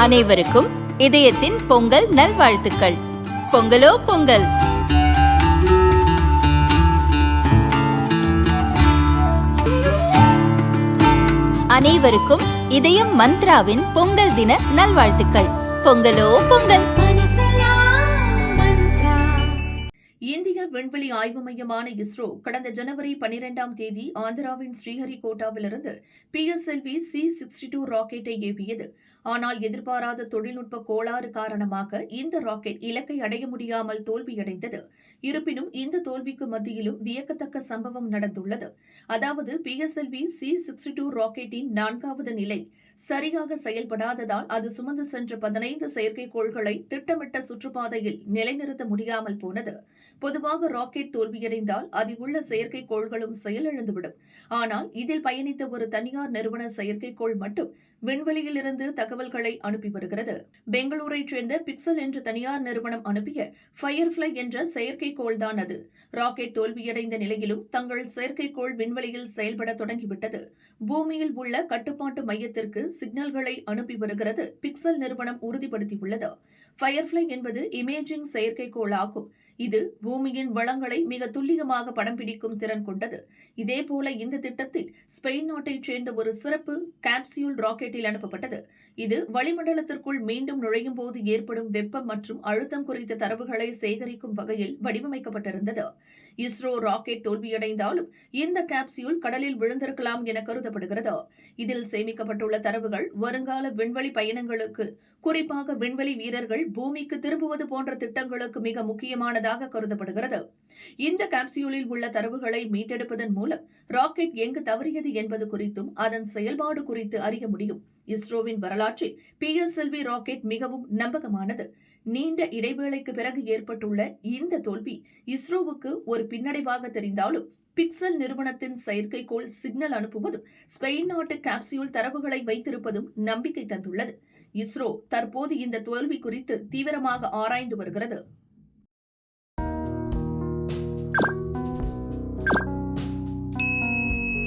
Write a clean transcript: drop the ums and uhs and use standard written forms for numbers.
அனைவருக்கும் இதயத்தின் பொங்கல் நல்வாழ்த்துக்கள். பொங்கலோ பொங்கல். அனைவருக்கும் இதயம் மந்த்ராவின் பொங்கல் தின நல்வாழ்த்துக்கள். பொங்கலோ பொங்கல். இந்திய விண்வெளி ஆய்வு மையமான இஸ்ரோ கடந்த ஜனவரி 12ஆம் தேதி ஆந்திராவின் ஸ்ரீஹரிகோட்டாவிலிருந்து PSLV C-62 ராக்கெட்டை ஏவியது. ஆனால் எதிர்பாராத தொழில்நுட்ப கோளாறு காரணமாக இந்த ராக்கெட் இலக்கை அடைய முடியாமல் தோல்வியடைந்தது. இருப்பினும் இந்த தோல்விக்கு மத்தியிலும் வியக்கத்தக்க சம்பவம் நடந்துள்ளது. அதாவது PSLV C-62 ராக்கெட்டின் 4வது நிலை சரியாக செயல்படாததால் அது சுமந்து சென்ற 15 செயற்கைக்கோள்களை திட்டமிட்ட சுற்றுப்பாதையில் நிலைநிறுத்த முடியாமல் போனது. பொதுவாக ராக்கெட் தோல்வியடைந்தால் அதில் உள்ள செயற்கைக்கோள்களும் செயலிழந்துவிடும். ஆனால் இதில் பயணித்த ஒரு தனியார் நிறுவன செயற்கைக்கோள் மட்டும் விண்வெளியிலிருந்து தகவல்களை அனுப்பி வருகிறது. பெங்களூரைச் சேர்ந்த பிக்சல் என்ற தனியார் நிறுவனம் அனுப்பிய ஃபயர்ஃப்ளை என்ற செயற்கைக்கோள்தான் அது. ராக்கெட் தோல்வியடைந்த நிலையிலும் தங்கள் செயற்கைக்கோள் விண்வெளியில் செயல்பட தொடங்கிவிட்டது. பூமியில் உள்ள கட்டுப்பாட்டு மையத்திற்கு சிக்னல்களை அனுப்பி வருகிறது பிக்சல் நிறுவனம் உறுதிப்படுத்தியுள்ளது. ஃபயர்ஃப்ளை என்பது இமேஜிங் செயற்கைக்கோள் ஆகும். இது பூமியின் வளங்களை மிக துல்லியமாக படம் பிடிக்கும் திறன் கொண்டது. இதேபோல இந்த திட்டத்தில் ஸ்பெயின் நாட்டைச் சேர்ந்த ஒரு சிறப்பு கேப்சியூல் ராக்கெட்டில் அனுப்பப்பட்டது. இது வளிமண்டலத்திற்குள் மீண்டும் நுழையும் போது ஏற்படும் வெப்பம் மற்றும் அழுத்தம் குறித்த தரவுகளை சேகரிக்கும் வகையில் வடிவமைக்கப்பட்டிருந்தது. இஸ்ரோ ராக்கெட் தோல்வியடைந்தாலும் இந்த கேப்சியூல் கடலில் விழுந்திருக்கலாம் என கருதப்படுகிறது. இதில் சேமிக்கப்பட்டுள்ள தரவுகள் வருங்கால விண்வெளி பயணங்களுக்கு, குறிப்பாக விண்வெளி வீரர்கள் பூமிக்கு திரும்புவது போன்ற திட்டங்களுக்கு மிக முக்கியமானதாக கருதப்படுகிறது. இந்த கேப்சியூலில் உள்ள தரவுகளை மீட்டெடுப்பதன் மூலம் ராக்கெட் எங்கு தவறியது என்பது குறித்தும் அதன் செயல்பாடு குறித்து அறிய முடியும். இஸ்ரோவின் வரலாற்றில் PSLV ராக்கெட் மிகவும் நம்பகமானது. நீண்ட இடைவேளைக்கு பிறகு ஏற்பட்டுள்ள இந்த தோல்வி இஸ்ரோவுக்கு ஒரு பின்னடைவாக தெரிந்தாலும் பிக்சல் நிறுவனத்தின் செயற்கைக்கோள் சிக்னல் அனுப்புவதும் ஸ்பெயின் நாட்டு கேப்சியூல் தரவுகளை வைத்திருப்பதும் நம்பிக்கை தந்துள்ளது. இஸ்ரோ தற்போது இந்த தோல்வி குறித்து தீவிரமாக ஆராய்ந்து வருகிறது.